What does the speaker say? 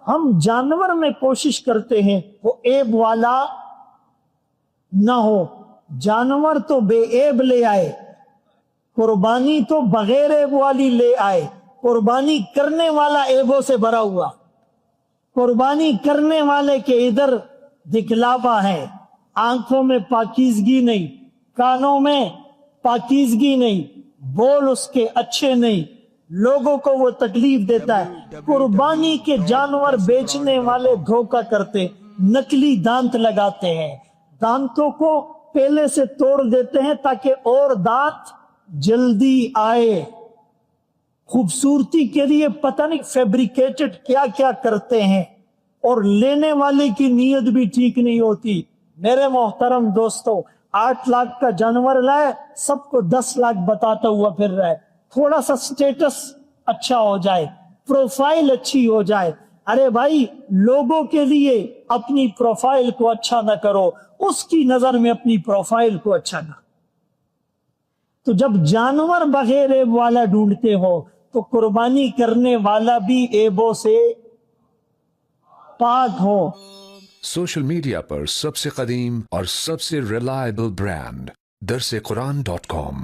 ہم جانور میں کوشش کرتے ہیں وہ عیب والا نہ ہو. جانور تو بے عیب لے آئے, قربانی تو بغیر عیب والی لے آئے. قربانی کرنے والا عیبوں سے بھرا ہوا, قربانی کرنے والے کے ادھر دکھلاوا ہے, آنکھوں میں پاکیزگی نہیں, کانوں میں پاکیزگی نہیں, بول اس کے اچھے نہیں, لوگوں کو وہ تکلیف دیتا ہے. قربانی کے جانور بیچنے والے دھوکہ کرتے, نکلی دانت لگاتے ہیں, دانتوں کو پہلے سے توڑ دیتے ہیں تاکہ اور دانت جلدی آئے. خوبصورتی کے لیے پتہ نہیں فیبریکیٹڈ کیا کیا کرتے ہیں, اور لینے والے کی نیت بھی ٹھیک نہیں ہوتی. میرے محترم دوستو, 8 لاکھ کا جانور لائے, سب کو 10 لاکھ بتاتا ہوا پھر رہا ہے, تھوڑا سا سٹیٹس اچھا ہو جائے, پروفائل اچھی ہو جائے. ارے بھائی, لوگوں کے لیے اپنی پروفائل کو اچھا نہ کرو, اس کی نظر میں اپنی پروفائل کو اچھا نہ. تو جب جانور بغیر عیب والا ڈھونڈتے ہو تو قربانی کرنے والا بھی عیبوں سے پاک ہو. سوشل میڈیا پر سب سے قدیم اور سب سے ریلائبل برانڈ درسقرآن.com